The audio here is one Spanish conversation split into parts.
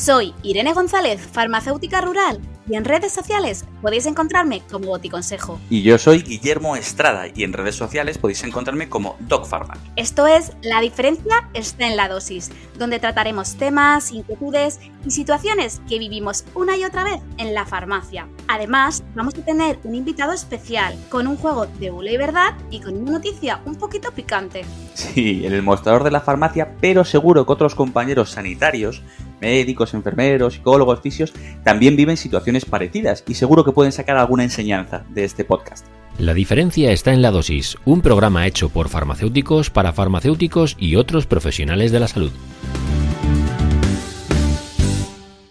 Soy Irene González, farmacéutica rural, y en redes sociales podéis encontrarme como Boticonsejo. Y yo soy Guillermo Estrada, y en redes sociales podéis encontrarme como DocPharma. Esto es La diferencia está en la dosis, donde trataremos temas, inquietudes y situaciones que vivimos una y otra vez en la farmacia. Además, vamos a tener un invitado especial, con un juego de bulo y verdad y con una noticia un poquito picante. Sí, en el mostrador de la farmacia, pero seguro que otros compañeros sanitarios, médicos, enfermeros, psicólogos, fisios, también viven situaciones parecidas y seguro que pueden sacar alguna enseñanza de este podcast. La diferencia está en la dosis, un programa hecho por farmacéuticos para farmacéuticos y otros profesionales de la salud.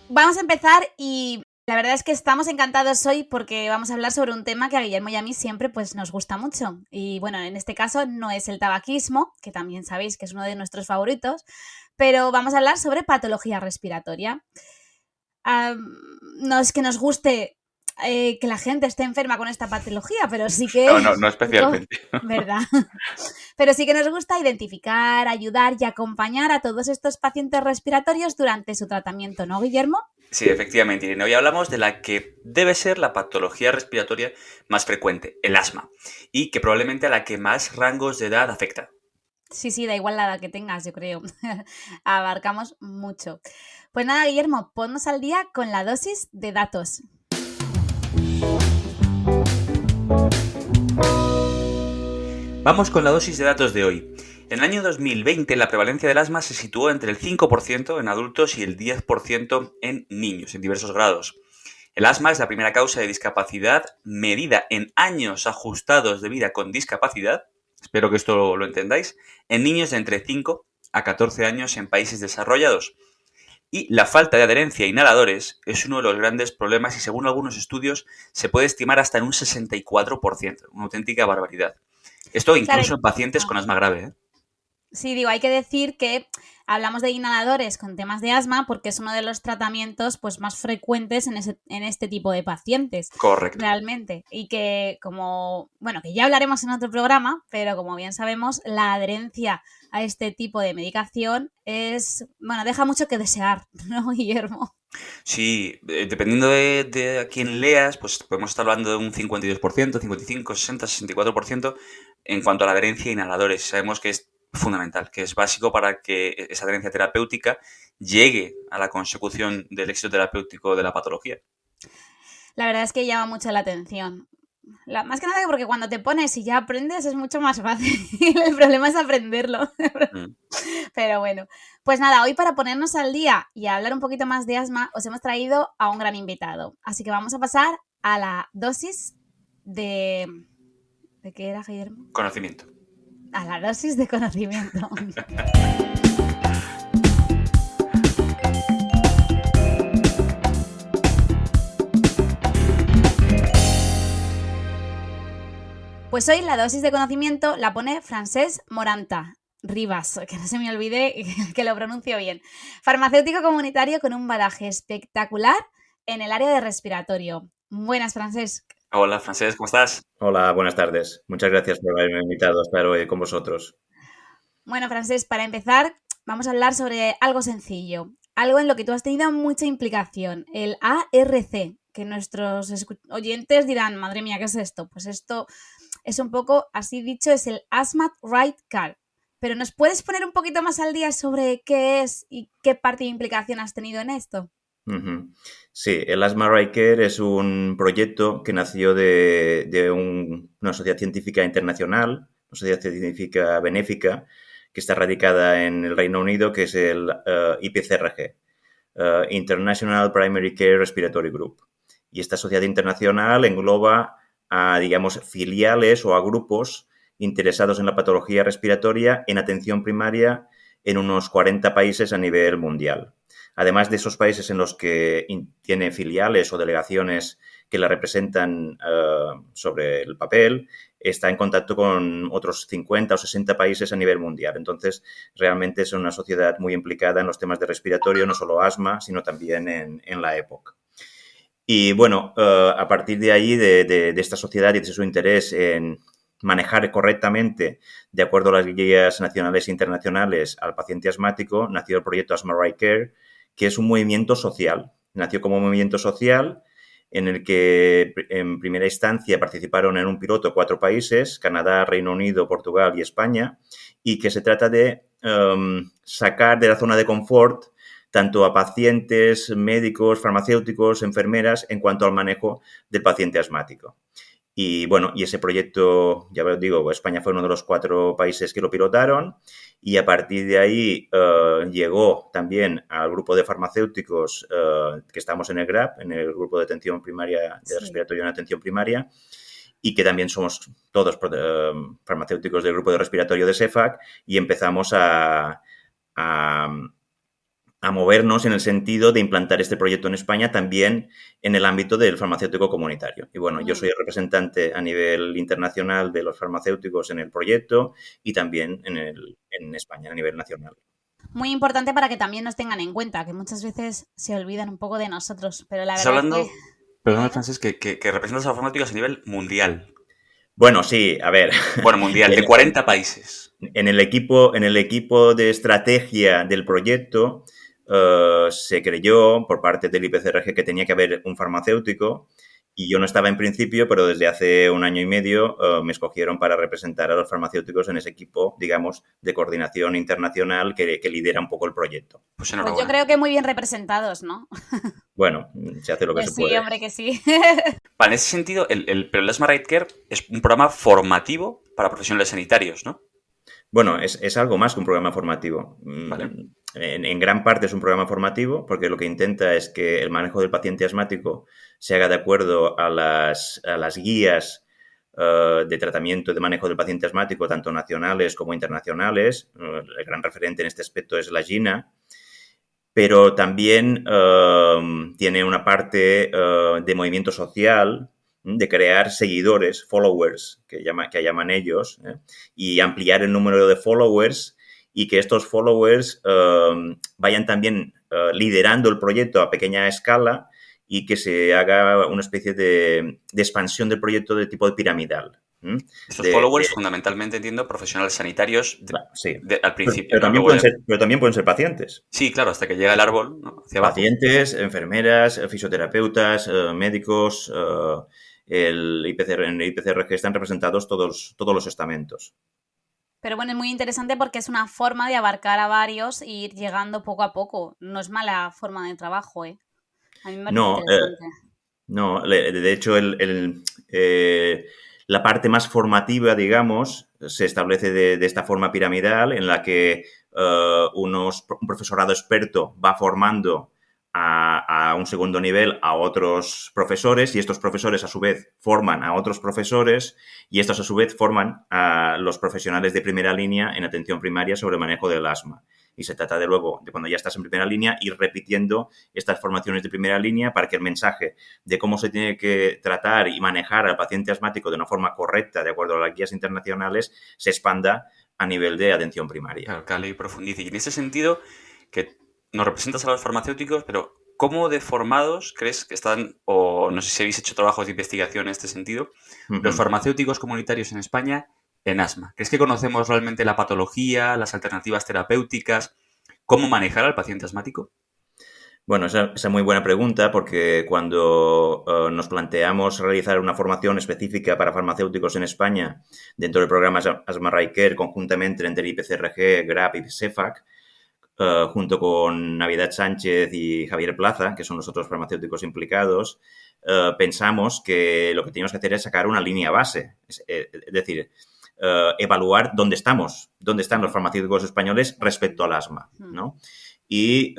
Vamos a empezar y la verdad es que estamos encantados hoy porque vamos a hablar sobre un tema que a Guillermo y a mí siempre pues, nos gusta mucho. Y bueno, en este caso no es el tabaquismo, que también sabéis que es uno de nuestros favoritos, pero vamos a hablar sobre patología respiratoria. No es que nos guste que la gente esté enferma con esta patología, pero sí que... No especialmente. ¿Verdad? Pero sí que nos gusta identificar, ayudar y acompañar a todos estos pacientes respiratorios durante su tratamiento, ¿no, Guillermo? Sí, efectivamente, Irene. Hoy hablamos de la que debe ser la patología respiratoria más frecuente, el asma, y que probablemente a la que más rangos de edad afecta. Sí, da igual la edad que tengas, yo creo. Abarcamos mucho. Pues nada, Guillermo, ponnos al día con la dosis de datos. Vamos con la dosis de datos de hoy. En el año 2020 la prevalencia del asma se situó entre el 5% en adultos y el 10% en niños, en diversos grados. El asma es la primera causa de discapacidad medida en años ajustados de vida con discapacidad, espero que esto lo entendáis, en niños de entre 5 a 14 años en países desarrollados. Y la falta de adherencia a inhaladores es uno de los grandes problemas y según algunos estudios se puede estimar hasta en un 64%, una auténtica barbaridad. Esto incluso en pacientes con asma grave, ¿eh? Sí, digo, hay que decir que hablamos de inhaladores con temas de asma porque es uno de los tratamientos pues, más frecuentes en este tipo de pacientes. Correcto. Realmente. Y que que ya hablaremos en otro programa, pero como bien sabemos, la adherencia a este tipo de medicación deja mucho que desear, ¿no, Guillermo? Sí, dependiendo de a quién leas, pues podemos estar hablando de un 52%, 55%, 60%, 64% en cuanto a la adherencia a inhaladores. Sabemos que es fundamental, que es básico para que esa adherencia terapéutica llegue a la consecución del éxito terapéutico de la patología. La verdad es que llama mucho la atención. Más que nada porque cuando te pones y ya aprendes es mucho más fácil. El problema es aprenderlo. Pero bueno, pues nada, hoy para ponernos al día y hablar un poquito más de asma, os hemos traído a un gran invitado. Así que vamos a pasar a la dosis de... ¿De qué era, Guillermo? Conocimiento. A la dosis de conocimiento. Pues hoy la dosis de conocimiento la pone Francesc Moranta Ribas, que no se me olvide que lo pronuncio bien. Farmacéutico comunitario con un bagaje espectacular en el área de respiratorio. Buenas, Francesc. Hola, Francesc, ¿cómo estás? Hola, buenas tardes. Muchas gracias por haberme invitado a estar hoy con vosotros. Bueno, Francesc, para empezar, vamos a hablar sobre algo sencillo. Algo en lo que tú has tenido mucha implicación, el ARC, que nuestros oyentes dirán, madre mía, ¿qué es esto? Pues esto es un poco, así dicho, es el Asthma Right Care. Pero ¿nos puedes poner un poquito más al día sobre qué es y qué parte de implicación has tenido en esto? Uh-huh. Sí, el Asthma Right Care es un proyecto que nació de una sociedad científica internacional, una sociedad científica benéfica, que está radicada en el Reino Unido, que es el IPCRG, International Primary Care Respiratory Group. Y esta sociedad internacional engloba a, digamos, filiales o a grupos interesados en la patología respiratoria en atención primaria en unos 40 países a nivel mundial. Además de esos países en los que tiene filiales o delegaciones que la representan sobre el papel, está en contacto con otros 50 o 60 países a nivel mundial. Entonces, realmente es una sociedad muy implicada en los temas de respiratorio, no solo asma, sino también en la EPOC. Y bueno, a partir de ahí, de esta sociedad y de su interés en manejar correctamente, de acuerdo a las guías nacionales e internacionales, al paciente asmático, nació el proyecto Asthma Right Care, que es un movimiento social. Nació como un movimiento social en el que en primera instancia participaron en un piloto 4 países, Canadá, Reino Unido, Portugal y España, y que se trata de sacar de la zona de confort tanto a pacientes, médicos, farmacéuticos, enfermeras, en cuanto al manejo del paciente asmático. Y bueno, y ese proyecto, ya os digo, España fue uno de los 4 países que lo pilotaron, y a partir de ahí llegó también al grupo de farmacéuticos que estamos en el GRAP, en el grupo de atención primaria, de respiratorio en atención primaria, y que también somos todos farmacéuticos del grupo de respiratorio de CEFAC, y empezamos a movernos en el sentido de implantar este proyecto en España también en el ámbito del farmacéutico comunitario. Y bueno, yo soy el representante a nivel internacional de los farmacéuticos en el proyecto y también en España a nivel nacional. Muy importante para que también nos tengan en cuenta, que muchas veces se olvidan un poco de nosotros, pero la Estás verdad hablando, es que... perdón, Francés, que representas a los farmacéuticos a nivel mundial. Bueno, sí, a ver. Bueno, mundial, de 40 países. En el equipo de estrategia del proyecto se creyó por parte del IPCRG que tenía que haber un farmacéutico, y yo no estaba en principio, pero desde hace 1 año y medio me escogieron para representar a los farmacéuticos en ese equipo, digamos, de coordinación internacional que lidera un poco el proyecto. Pues yo creo que muy bien representados, ¿no? Bueno, se hace lo que se puede. Sí, hombre, que sí. Vale, en ese sentido, pero el Asthma Right Care es un programa formativo para profesionales sanitarios, ¿no? Bueno, es algo más que un programa formativo. Vale. En gran parte es un programa formativo porque lo que intenta es que el manejo del paciente asmático se haga de acuerdo a las guías de tratamiento y de manejo del paciente asmático, tanto nacionales como internacionales. El gran referente en este aspecto es la GINA, pero también tiene una parte de movimiento social, de crear seguidores, followers, que llaman ellos, y ampliar el número de followers, y que estos followers vayan también liderando el proyecto a pequeña escala, y que se haga una especie de expansión del proyecto de tipo piramidal. Estos followers, fundamentalmente, entiendo, profesionales sanitarios sí. Al principio. Pero también pueden ser pacientes. Sí, claro, hasta que llega el árbol, ¿no? Hacia abajo. Pacientes, enfermeras, fisioterapeutas, médicos, en el IPCRG están representados todos los estamentos. Pero bueno, es muy interesante porque es una forma de abarcar a varios e ir llegando poco a poco. No es mala forma de trabajo, ¿eh? A mí me parece interesante. No, de hecho, la parte más formativa, digamos, se establece de esta forma piramidal, en la que un profesorado experto va formando a un segundo nivel a otros profesores, y estos profesores a su vez forman a otros profesores, y estos a su vez forman a los profesionales de primera línea en atención primaria sobre el manejo del asma. Y se trata de luego, de cuando ya estás en primera línea, ir repitiendo estas formaciones de primera línea para que el mensaje de cómo se tiene que tratar y manejar al paciente asmático de una forma correcta, de acuerdo a las guías internacionales, se expanda a nivel de atención primaria. Claro, cale y profundice. Y en ese sentido, que nos representas a los farmacéuticos, pero ¿cómo de formados crees que están, o no sé si habéis hecho trabajos de investigación en este sentido, los farmacéuticos comunitarios en España en asma? ¿Crees que conocemos realmente la patología, las alternativas terapéuticas, cómo manejar al paciente asmático? Bueno, esa es muy buena pregunta, porque cuando nos planteamos realizar una formación específica para farmacéuticos en España dentro del programa Asthma Right Care, conjuntamente entre IPCRG, GRAP y CEFAC, junto con Navidad Sánchez y Javier Plaza, que son los otros farmacéuticos implicados, pensamos que lo que teníamos que hacer es sacar una línea base, es decir, evaluar dónde están los farmacéuticos españoles respecto al asma, ¿no? Y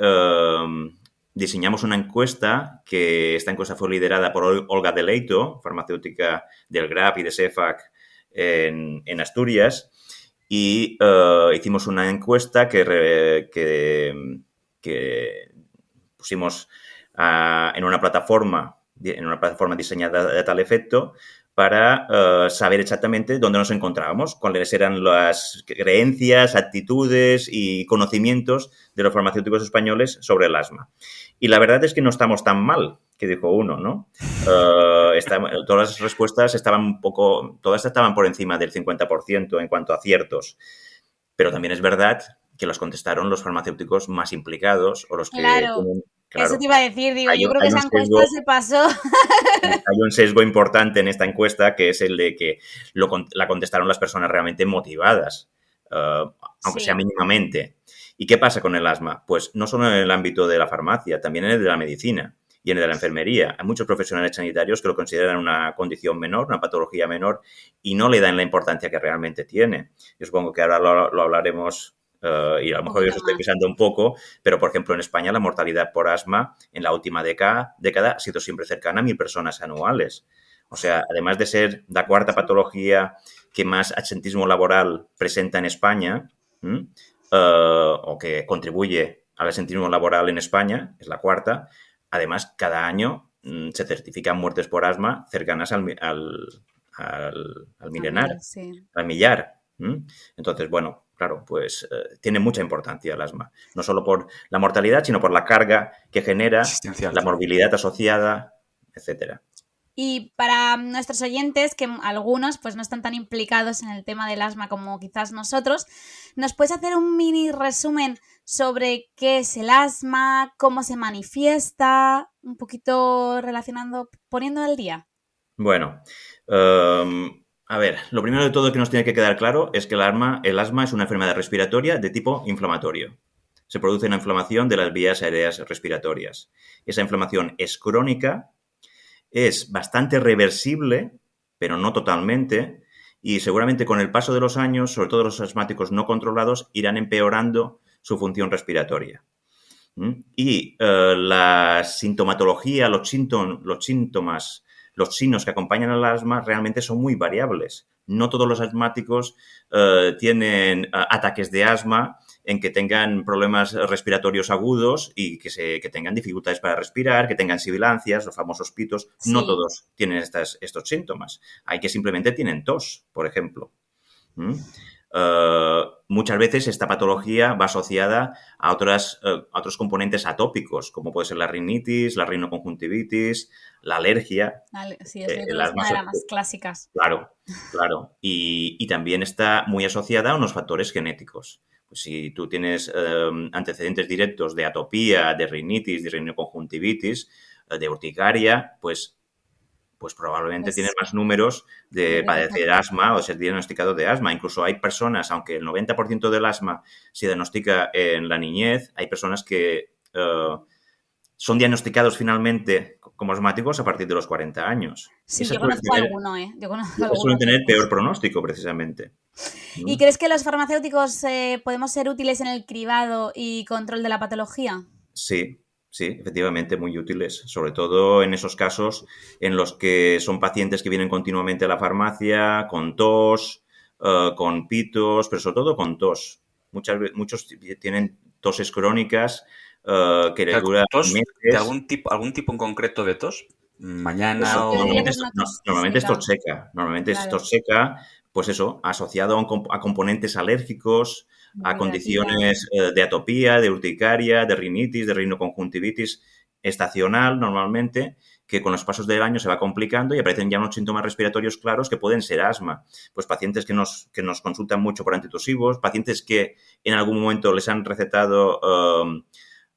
diseñamos una encuesta, que esta encuesta fue liderada por Olga Deleito, farmacéutica del GRAP y de CEFAC en Asturias, y hicimos una encuesta que pusimos en una plataforma diseñada a tal efecto, para saber exactamente dónde nos encontrábamos, cuáles eran las creencias, actitudes y conocimientos de los farmacéuticos españoles sobre el asma. Y la verdad es que no estamos tan mal, que dijo uno, ¿no? Todas las respuestas todas estaban por encima del 50% en cuanto a aciertos. Pero también es verdad que los contestaron los farmacéuticos más implicados o los que Claro, tienen... eso Claro, te iba a decir, digo, yo creo que hay un esa encuesta sesgo, se pasó. hay un sesgo importante en esta encuesta, que es el de que la contestaron las personas realmente motivadas, aunque sea Sí, mínimamente. ¿Y qué pasa con el asma? Pues no solo en el ámbito de la farmacia, también en el de la medicina y en el de la enfermería. Hay muchos profesionales sanitarios que lo consideran una condición menor, una patología menor, y no le dan la importancia que realmente tiene. Yo supongo que ahora lo hablaremos, y a lo un mejor yo os poquito estoy más. pisando un poco, pero por ejemplo en España la mortalidad por asma en la última década ha sido siempre cercana a 1.000 personas anuales. O sea, además de ser la cuarta patología que más absentismo laboral presenta en España, o que contribuye al absentismo laboral en España, es la cuarta. Además, cada año se certifican muertes por asma cercanas al milenar, También, sí. al millar. Entonces, bueno, claro, pues tiene mucha importancia el asma. No solo por la mortalidad, sino por la carga que genera, Existencial. la morbilidad asociada, etcétera. Y para nuestros oyentes, que algunos pues no están tan implicados en el tema del asma como quizás nosotros, ¿nos puedes hacer un mini resumen sobre qué es el asma, cómo se manifiesta, un poquito relacionando, poniendo al día? Bueno, a ver, lo primero de todo que nos tiene que quedar claro es que el asma es una enfermedad respiratoria de tipo inflamatorio. Se produce una inflamación de las vías aéreas respiratorias. Esa inflamación es crónica, es bastante reversible, pero no totalmente, y seguramente con el paso de los años, sobre todo los asmáticos no controlados, irán empeorando su función respiratoria. Y la sintomatología, los síntomas, los signos que acompañan al asma realmente son muy variables. No todos los asmáticos tienen ataques de asma en que tengan problemas respiratorios agudos y que tengan dificultades para respirar, que tengan sibilancias, los famosos pitos. No Sí, todos tienen estos síntomas. Hay que simplemente tienen tos, por ejemplo. Muchas veces esta patología va asociada a otros componentes atópicos, como puede ser la rinitis, la rinoconjuntivitis, la alergia, vale, sí, eso yo creo el que es asma. una de las más clásicas. Claro, claro. Y también está muy asociada a unos factores genéticos. Pues si tú tienes antecedentes directos de atopía, de rinitis, de rinoconjuntivitis, de urticaria, pues probablemente tienes Pues más números de debería padecer hacerlo. asma o ser diagnosticado de asma. Incluso hay personas, aunque el 90% del asma se diagnostica en la niñez, hay personas que son diagnosticados finalmente como asmáticos a partir de los 40 años. Sí, yo conozco alguno, ¿eh? Yo Y conozco esas suelen algunos de tener peor estos. pronóstico, precisamente. ¿Y ¿Mm? crees que los farmacéuticos podemos ser útiles en el cribado y control de la patología? Sí, sí, efectivamente, muy útiles, sobre todo en esos casos en los que son pacientes que vienen continuamente a la farmacia con tos, con pitos, pero sobre todo con tos. Muchos tienen toses crónicas que les Claro, dura ¿tos de meses. algún tipo en concreto de tos? Sí, ¿Mañana yo diría o...? que es una tos Normalmente es seca. tos seca. Normalmente es Claro, tos seca, pues eso, asociado a componentes alérgicos, a dehidratativa. condiciones de atopía, de urticaria, de rinitis, de rinoconjuntivitis estacional normalmente, que con los pasos del año se va complicando y aparecen ya unos síntomas respiratorios claros que pueden ser asma. Pues pacientes que nos consultan mucho por antitusivos, pacientes que en algún momento les han recetado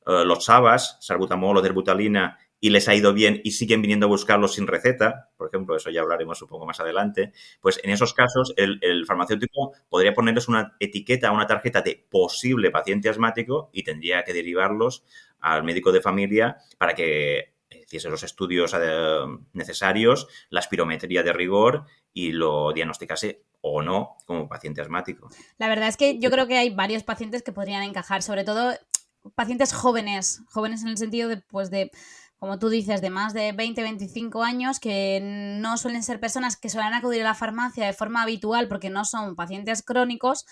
los SABAs, salbutamol o derbutalina, y les ha ido bien y siguen viniendo a buscarlos sin receta, por ejemplo, eso ya hablaremos un poco más adelante, pues en esos casos el farmacéutico podría ponerles una etiqueta, una tarjeta de posible paciente asmático y tendría que derivarlos al médico de familia para que hiciese los estudios necesarios, la espirometría de rigor y lo diagnosticase o no como paciente asmático. La verdad es que yo creo que hay varios pacientes que podrían encajar, sobre todo pacientes jóvenes, jóvenes en el sentido de, pues de, como tú dices, de más de 20, 25 años, que no suelen ser personas que suelen acudir a la farmacia de forma habitual porque no son pacientes crónicos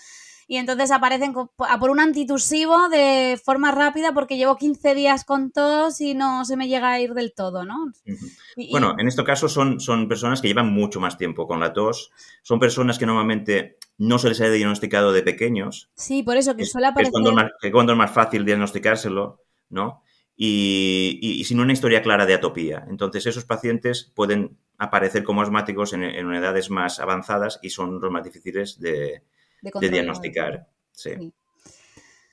y entonces aparecen a por un antitusivo de forma rápida porque llevo 15 días con tos y no se me llega a ir del todo, ¿no? Bueno, Y en este caso son personas que llevan mucho más tiempo con la tos, son personas que normalmente no se les ha diagnosticado de pequeños, sí, por eso que suele que es cuando, aparecer. cuando es más fácil diagnosticárselo, ¿no? Y sin una historia clara de atopía. Entonces, esos pacientes pueden aparecer como asmáticos en edades más avanzadas y son los más difíciles De de controlar. diagnosticar. Sí. Sí.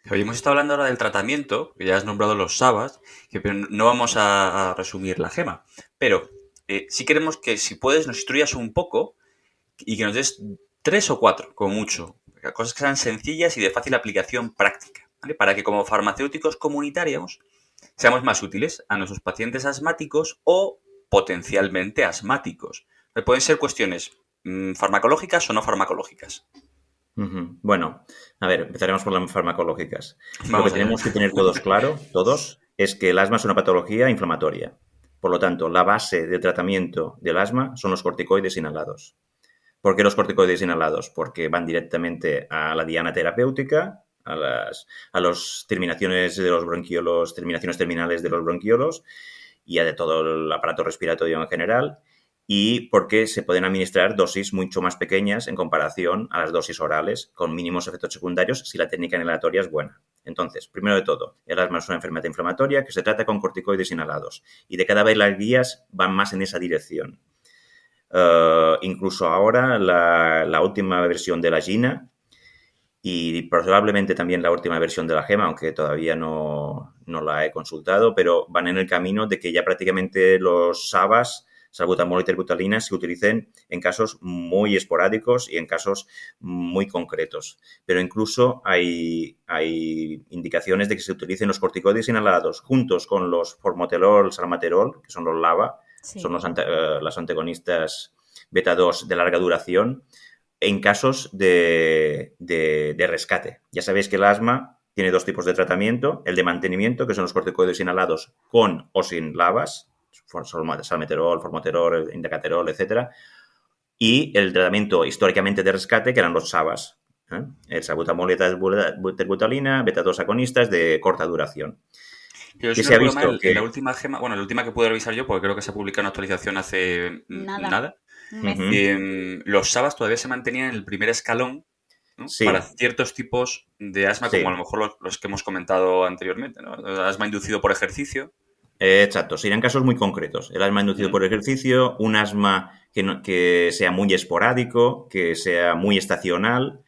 Hoy hemos estado hablando ahora del tratamiento, que ya has nombrado los SABAs, pero no vamos a resumir la gema. Pero sí queremos que, si puedes, nos instruyas un poco y que nos des 3 o 4, como mucho. Cosas que sean sencillas y de fácil aplicación práctica, ¿vale? Para que como farmacéuticos comunitarios seamos más útiles a nuestros pacientes asmáticos o potencialmente asmáticos. Pueden ser cuestiones farmacológicas o no farmacológicas. Bueno, a ver, empezaremos por las farmacológicas. Lo que Vamos allá. tenemos que tener todos claro, todos, es que el asma es una patología inflamatoria. Por lo tanto, la base de tratamiento del asma son los corticoides inhalados. ¿Por qué los corticoides inhalados? Porque van directamente a la diana terapéutica, a las terminaciones de los bronquiolos, terminaciones terminales de los bronquiolos y a de todo el aparato respiratorio en general, y porque se pueden administrar dosis mucho más pequeñas en comparación a las dosis orales, con mínimos efectos secundarios si la técnica inhalatoria es buena. Entonces, primero de todo, el asma es una enfermedad inflamatoria que se trata con corticoides inhalados, y de cada vez las guías van más en esa dirección. Incluso ahora la última versión de la GINA y probablemente también la última versión de la GEMA, aunque todavía no la he consultado, pero van en el camino de que ya prácticamente los SABAs, salbutamol y terbutalina, se utilicen en casos muy esporádicos y en casos muy concretos. Pero incluso hay indicaciones de que se utilicen los corticoides inhalados juntos con los formoterol, salmeterol, que son los LABA, Sí. son las antagonistas beta-2 de larga duración, en casos de rescate. Ya sabéis que el asma tiene dos tipos de tratamiento: el de mantenimiento, que son los corticoides inhalados con o sin LABAs, salmeterol, formoterol, indacaterol, etcétera, y el tratamiento históricamente de rescate, que eran los SABAs, el salbutamol y terbutalina, beta-2 agonistas de corta duración. Pero Que si no se ha recuerdo visto mal, que... en la última gema, bueno, la última que pude revisar yo, porque creo que se publicó una actualización hace nada, Un mes. los SABAs todavía se mantenían en el primer escalón, ¿no? Sí. Para ciertos tipos de asma, Sí. como a lo mejor los que hemos comentado anteriormente, ¿no? Asma inducido por ejercicio. Exacto, serían casos muy concretos. El asma inducido por ejercicio, un asma que sea muy esporádico, que sea muy estacional.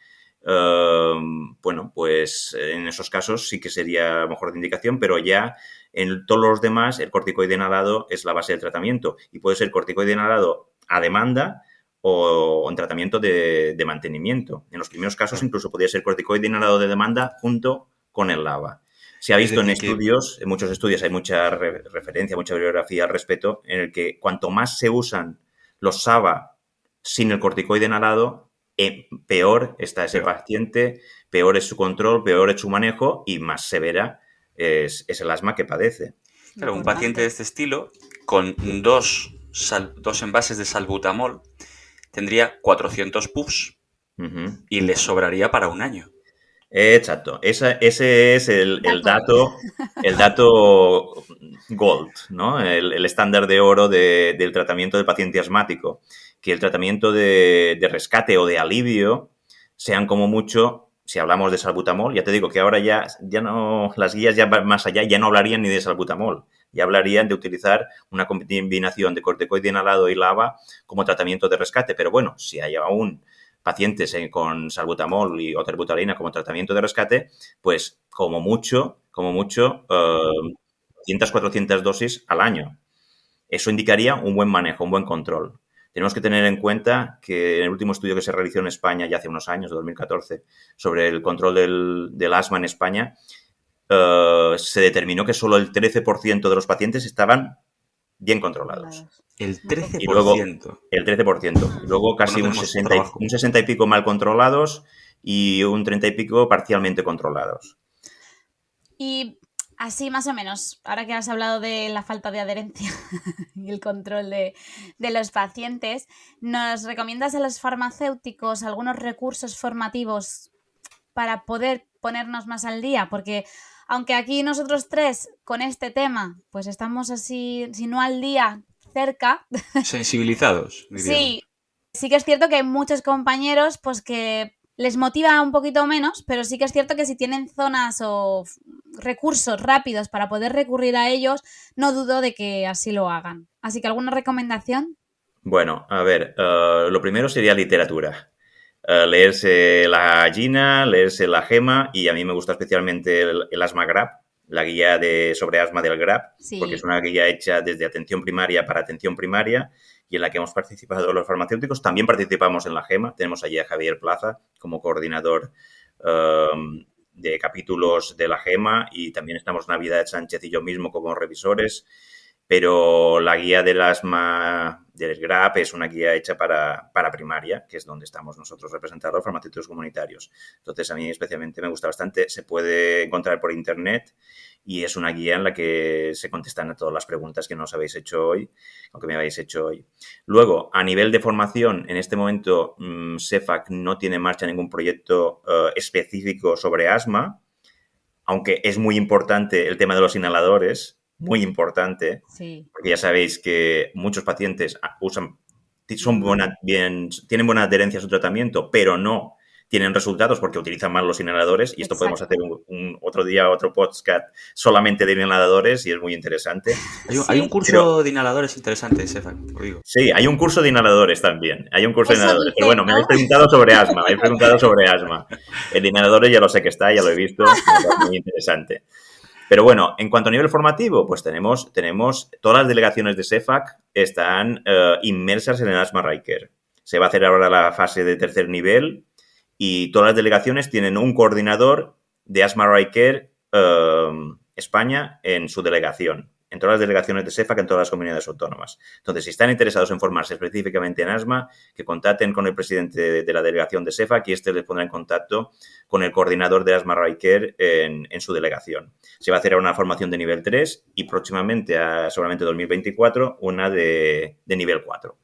Bueno, pues en esos casos sí que sería mejor de indicación, pero ya en todos los demás el corticoide inhalado es la base del tratamiento, y puede ser corticoide inhalado a demanda o en tratamiento de mantenimiento. En los primeros casos incluso podría ser corticoide inhalado de demanda junto con el LABA. Se ha visto en estudios, en muchos estudios hay mucha referencia, mucha bibliografía al respecto, en el que cuanto más se usan los SABA sin el corticoide inhalado, peor está ese paciente, peor es su control, peor es su manejo y más severa es el asma que padece. Claro, un paciente de este estilo, con dos envases de salbutamol, tendría 400 puffs y le sobraría para un año. Exacto, ese es el dato gold, ¿no? El estándar de oro del tratamiento del paciente asmático. Que el tratamiento de rescate o de alivio sean como mucho, si hablamos de salbutamol, ya te digo que ahora ya no, las guías ya van más allá, ya no hablarían ni de salbutamol, ya hablarían de utilizar una combinación de corticoide inhalado y LABA como tratamiento de rescate. Pero bueno, si hay aún pacientes con salbutamol o terbutalina como tratamiento de rescate, pues como mucho 400 dosis al año. Eso indicaría un buen manejo, un buen control. Tenemos que tener en cuenta que en el último estudio que se realizó en España ya hace unos años, 2014, sobre el control del asma en España, se determinó que solo el 13% de los pacientes estaban bien controlados. El 13%. Y luego, el 13%. Y luego casi un 60 y pico mal controlados y un 30 y pico parcialmente controlados. Y así más o menos, ahora que has hablado de la falta de adherencia y el control de los pacientes, ¿nos recomiendas a los farmacéuticos algunos recursos formativos para poder ponernos más al día? Porque aunque aquí nosotros tres con este tema pues estamos así, si no al día, cerca. Sensibilizados, diríamos. Sí que es cierto que hay muchos compañeros pues que les motiva un poquito menos, pero sí que es cierto que si tienen zonas o recursos rápidos para poder recurrir a ellos, no dudo de que así lo hagan. Así que, ¿alguna recomendación? Bueno, a ver, lo primero sería literatura. leerse la gallina, leerse la gema, y a mí me gusta especialmente el Asthma GRAP, la guía sobre asma del GRAP, Sí. porque es una guía hecha desde atención primaria para atención primaria y en la que hemos participado los farmacéuticos. También participamos en la gema. Tenemos allí a Javier Plaza como coordinador de capítulos de la gema, y también estamos Navidad Sánchez y yo mismo como revisores. Pero la guía del asma del GRAP es una guía hecha para primaria, que es donde estamos nosotros representados, los farmacéuticos comunitarios. Entonces, a mí especialmente me gusta bastante. Se puede encontrar por internet y es una guía en la que se contestan a todas las preguntas que nos habéis hecho hoy, o que me habéis hecho hoy. Luego, a nivel de formación, en este momento CEFAC no tiene en marcha ningún proyecto específico sobre asma, aunque es muy importante el tema de los inhaladores, muy importante, Sí. porque ya sabéis que muchos pacientes tienen buena adherencia a su tratamiento, pero no tienen resultados porque utilizan mal los inhaladores, y esto podemos hacer otro día, otro podcast solamente de inhaladores, y es muy interesante. Hay un curso de inhaladores interesante, CEFAC, lo digo. Sí, hay un curso de inhaladores también. Hay un curso de Eso inhaladores. dice, Pero bueno, ¿no? me habéis preguntado sobre asma. El de inhaladores ya lo sé que está, ya lo he visto. Es muy interesante. Pero bueno, en cuanto a nivel formativo, pues tenemos todas las delegaciones de CEFAC están inmersas en el Asthma Riker. Se va a hacer ahora la fase de tercer nivel y todas las delegaciones tienen un coordinador de Asthma Riker España en su delegación, en todas las delegaciones de CEFAC, en todas las comunidades autónomas. Entonces, si están interesados en formarse específicamente en asma, que contacten con el presidente de la delegación de CEFAC y este les pondrá en contacto con el coordinador de Asthma Riker en su delegación. Se va a hacer una formación de nivel 3 y próximamente, seguramente 2024, una de nivel 4.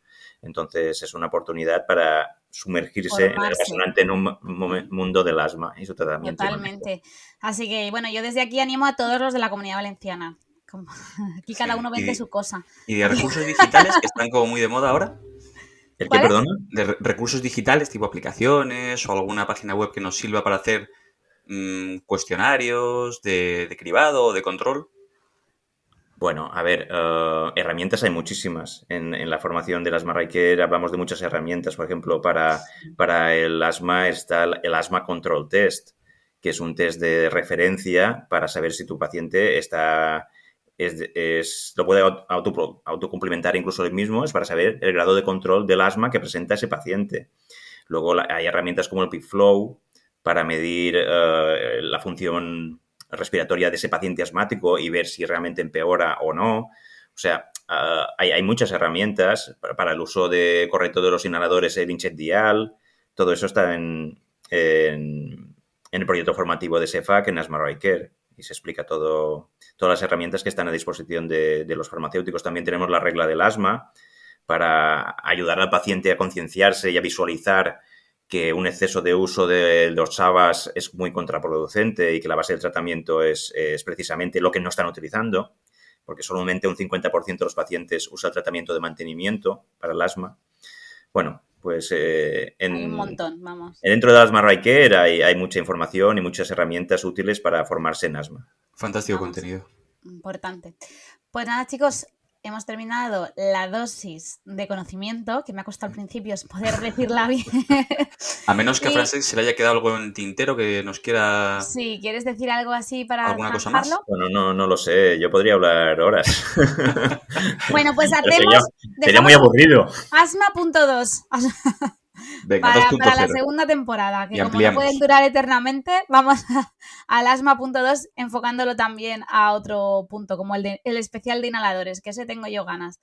Entonces, es una oportunidad para sumergirse en el apasionante mundo del asma y su tratamiento. Totalmente. Así que, bueno, yo desde aquí animo a todos los de la Comunidad Valenciana. Aquí cada uno vende su cosa. ¿Y de recursos digitales que están como muy de moda ahora? ¿El qué, perdona? De recursos digitales, tipo aplicaciones o alguna página web que nos sirva para hacer cuestionarios de cribado o de control. Bueno, a ver, herramientas hay muchísimas. En la formación del Asthma Riker hablamos de muchas herramientas. Por ejemplo, para el asma está el Asthma Control Test, que es un test de referencia para saber si tu paciente lo puede autocumplimentar incluso él mismo, es para saber el grado de control del asma que presenta ese paciente. Luego hay herramientas como el PeakFlow para medir la función respiratoria de ese paciente asmático y ver si realmente empeora o no. O sea, hay muchas herramientas para el uso correcto de los inhaladores, el InCheck Dial. Todo eso está en el proyecto formativo de CEFAC en Asthma Riker, y se explica todas las herramientas que están a disposición de los farmacéuticos. También tenemos la regla del asma para ayudar al paciente a concienciarse y a visualizar que un exceso de uso de los SABAs es muy contraproducente y que la base del tratamiento es precisamente lo que no están utilizando, porque solamente un 50% de los pacientes usa el tratamiento de mantenimiento para el asma. Bueno, pues hay un montón, vamos. Dentro de Asthma Riker hay mucha información y muchas herramientas útiles para formarse en asma. Fantástico contenido. Importante. Pues nada, chicos, hemos terminado la dosis de conocimiento, que me ha costado al principio poder decirla bien. A menos que a Francesc se le haya quedado algo en tintero que nos quiera... Sí, ¿quieres decir algo así para ¿alguna cosa más? Bueno, no lo sé. Yo podría hablar horas. Bueno, pues hacemos... Sería muy aburrido. Asma.2. Venga, para la segunda temporada, que como no pueden durar eternamente, vamos al Asma.2 enfocándolo también a otro punto, como el especial de inhaladores, que ese tengo yo ganas.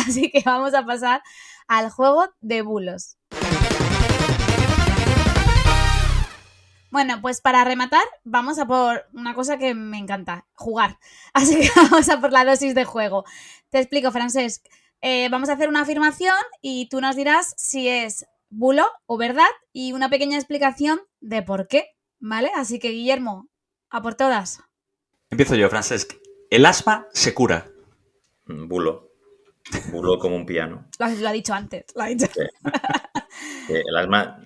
Así que vamos a pasar al juego de bulos. Bueno, pues para rematar, vamos a por una cosa que me encanta, jugar. Así que vamos a por la dosis de juego. Te explico, Francesc. Vamos a hacer una afirmación y tú nos dirás si es bulo o verdad y una pequeña explicación de por qué, ¿vale? Así que, Guillermo, a por todas. Empiezo yo, Francesc. ¿El asma se cura? Bulo. Bulo como un piano. Lo ha dicho antes. Lo ha dicho. Sí. El asma,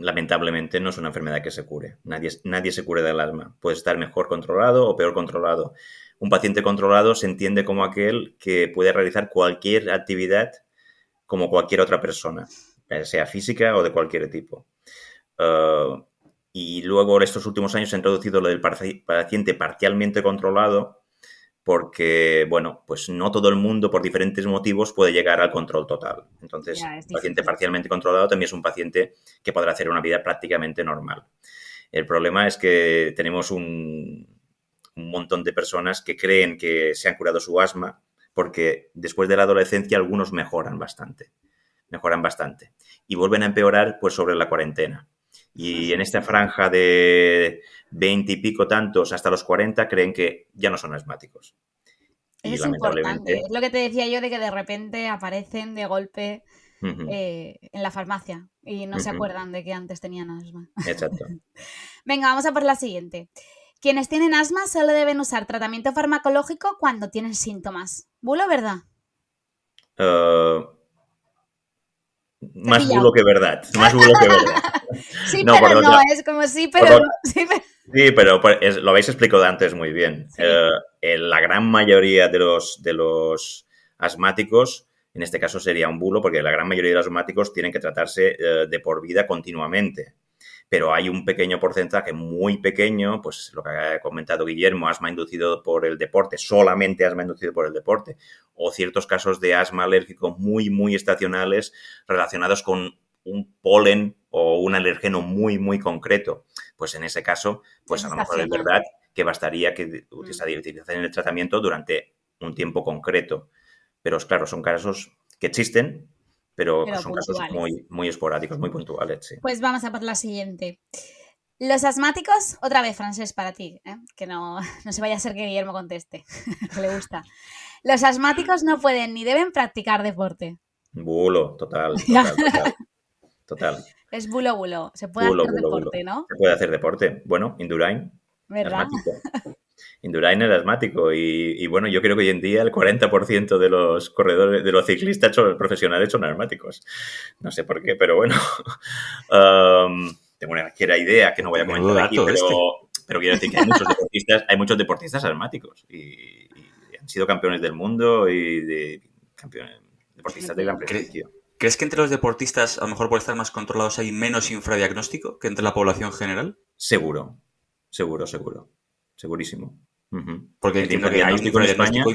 lamentablemente, no es una enfermedad que se cure. Nadie se cure del asma. Puede estar mejor controlado o peor controlado. Un paciente controlado se entiende como aquel que puede realizar cualquier actividad como cualquier otra persona. sea física o de cualquier tipo. Y luego, estos últimos años, se ha introducido lo del paciente parcialmente controlado, porque, bueno, pues no todo el mundo, por diferentes motivos, puede llegar al control total. Entonces, Ya, es un paciente difícil. parcialmente controlado también es un paciente que podrá hacer una vida prácticamente normal. El problema es que tenemos un montón de personas que creen que se han curado su asma, porque después de la adolescencia algunos mejoran bastante, y vuelven a empeorar pues sobre la cuarentena. Y en esta franja de 20 y pico tantos hasta los 40 creen que ya no son asmáticos. Y Es importante. lamentablemente... Es lo que te decía yo de que de repente aparecen de golpe Uh-huh, en la farmacia y no se uh-huh, acuerdan de que antes tenían asma. exacto. Venga, vamos a por la siguiente. Quienes tienen asma solo deben usar tratamiento farmacológico cuando tienen síntomas. ¿Bulo o verdad? Más pillado. bulo que verdad. Más bulo que verdad. Sí, No, pero por no, otra... es como sí, pero no. Sí, pero... Sí, pero lo habéis explicado antes muy bien. Sí. La gran mayoría de los asmáticos, en este caso sería un bulo, porque la gran mayoría de los asmáticos tienen que tratarse de por vida continuamente. Pero hay un pequeño porcentaje muy pequeño, pues lo que ha comentado Guillermo, asma inducido por el deporte, solamente asma inducido por el deporte, o ciertos casos de asma alérgico muy, muy estacionales relacionados con un polen o un alergeno muy, muy concreto. Pues en ese caso, pues a lo mejor es verdad que bastaría que utilicen el tratamiento durante un tiempo concreto. Pero claro, son casos que existen, pero son casos muy, muy esporádicos, muy puntuales, sí. Pues vamos a por la siguiente. Los asmáticos, otra vez francés para ti, que no se vaya a ser que Guillermo conteste, que le gusta. Los asmáticos no pueden ni deben practicar deporte. Bulo, total. Es bulo. Se puede hacer deporte, ¿no? Se puede hacer deporte. Bueno, Indurain, ¿verdad? Asmático. Indurain era asmático y bueno, yo creo que hoy en día el 40% de los corredores, de los ciclistas profesionales son asmáticos. No sé por qué, pero bueno. Tengo una ligera idea que no voy a comentar aquí, pero quiero decir que hay muchos deportistas asmáticos y han sido campeones del mundo y deportistas de gran prestigio. ¿Crees que entre los deportistas, a lo mejor por estar más controlados, hay menos infradiagnóstico que entre la población general? Seguro. Segurísimo. Uh-huh. Porque entiendo que hay un infradiagnóstico...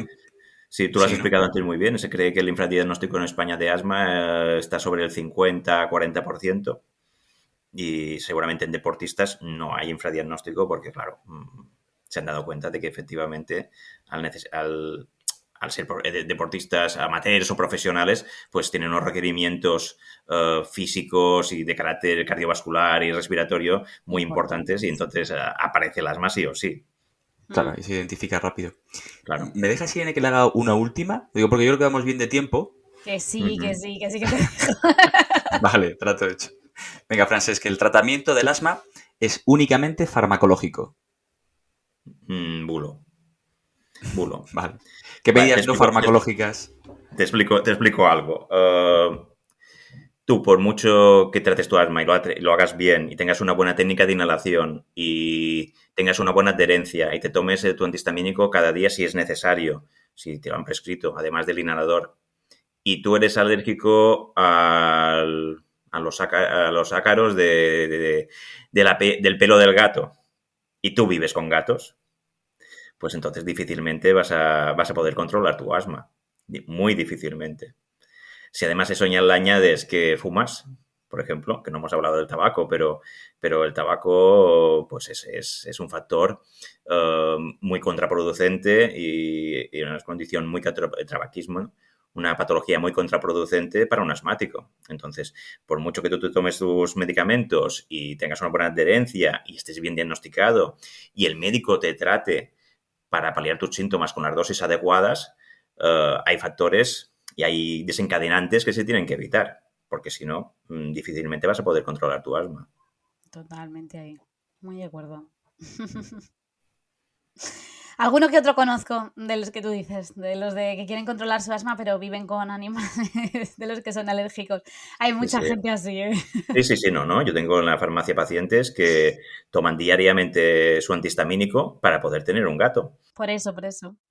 Sí, tú lo has explicado antes muy bien. Se cree que el infradiagnóstico en España de asma está sobre el 50-40%. Y seguramente en deportistas no hay infradiagnóstico porque, claro, se han dado cuenta de que efectivamente al ser deportistas amateurs o profesionales, pues tienen unos requerimientos físicos y de carácter cardiovascular y respiratorio muy importantes y entonces aparece el asma sí o sí. Claro, y se identifica rápido. Claro. ¿Me dejas, Irene, que le haga una última? Digo, porque yo creo que vamos bien de tiempo. Que sí, que te dejo. Vale, trato hecho. Venga, Francesc, que el tratamiento del asma es únicamente farmacológico. Bulo. Vale. ¿Qué medidas no farmacológicas? Te explico algo. Tú, por mucho que trates tu asma y lo hagas bien y tengas una buena técnica de inhalación y tengas una buena adherencia y te tomes tu antihistamínico cada día si es necesario, si te lo han prescrito, además del inhalador, y tú eres alérgico a los ácaros del pelo del gato y tú vives con gatos, pues entonces difícilmente vas a poder controlar tu asma. Muy difícilmente. Si además eso le añades que fumas, por ejemplo, que no hemos hablado del tabaco, pero el tabaco pues es un factor muy contraproducente y una condición muy tabaquismo, una patología muy contraproducente para un asmático. Entonces, por mucho que tú te tomes tus medicamentos y tengas una buena adherencia y estés bien diagnosticado y el médico te trate para paliar tus síntomas con las dosis adecuadas, hay factores y hay desencadenantes que se tienen que evitar, porque si no, difícilmente vas a poder controlar tu asma. Totalmente ahí. Muy de acuerdo. Alguno que otro conozco de los que tú dices, de los de que quieren controlar su asma pero viven con animales, de los que son alérgicos. Hay mucha gente así, ¿eh? Sí, no. Yo tengo en la farmacia pacientes que toman diariamente su antihistamínico para poder tener un gato. Por eso.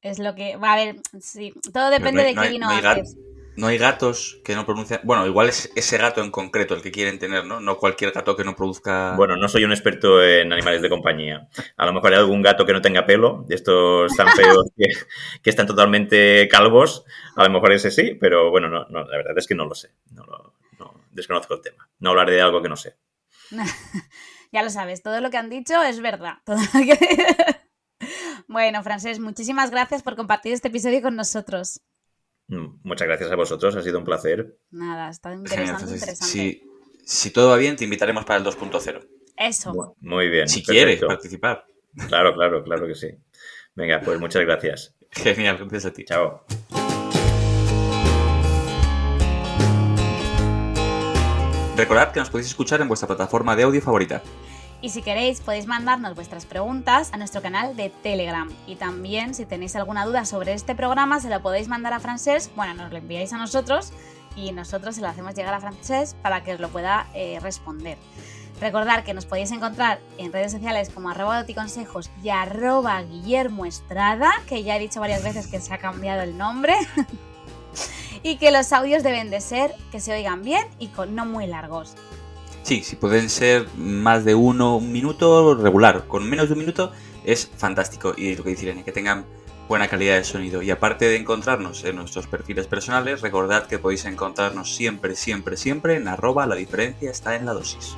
Es lo que... Va a ver, sí. Todo depende de qué vino haces. No hay gatos que no pronuncian... Bueno, igual es ese gato en concreto el que quieren tener, ¿no? No cualquier gato que no produzca... Bueno, no soy un experto en animales de compañía. A lo mejor hay algún gato que no tenga pelo, de estos tan feos que están totalmente calvos. A lo mejor ese sí, pero bueno, no, la verdad es que no lo sé. No, desconozco el tema. No hablaré de algo que no sé. Ya lo sabes, todo lo que han dicho es verdad. Todo lo que... Bueno, Francesc, muchísimas gracias por compartir este episodio con nosotros. Muchas gracias a vosotros, ha sido un placer. Nada, está Genial, si todo va bien, te invitaremos para el 2.0. Eso. Muy bien. Si perfecto. quieres participar. Claro que sí. Venga, pues muchas gracias. Genial, gracias a ti. Chao. Recordad que nos podéis escuchar en vuestra plataforma de audio favorita. Y si queréis, podéis mandarnos vuestras preguntas a nuestro canal de Telegram. Y también, si tenéis alguna duda sobre este programa, se lo podéis mandar a Francesc. Bueno, nos lo enviáis a nosotros y nosotros se lo hacemos llegar a Francesc para que os lo pueda responder. Recordad que nos podéis encontrar en redes sociales como @doticonsejos y @Guillermo Estrada, que ya he dicho varias veces que se ha cambiado el nombre. Y que los audios deben de ser que se oigan bien y no muy largos. Sí, si pueden ser más de un minuto, regular. Con menos de un minuto es fantástico. Y lo que dice Irene, que tengan buena calidad de sonido. Y aparte de encontrarnos en nuestros perfiles personales, recordad que podéis encontrarnos siempre en @la diferencia está en la dosis.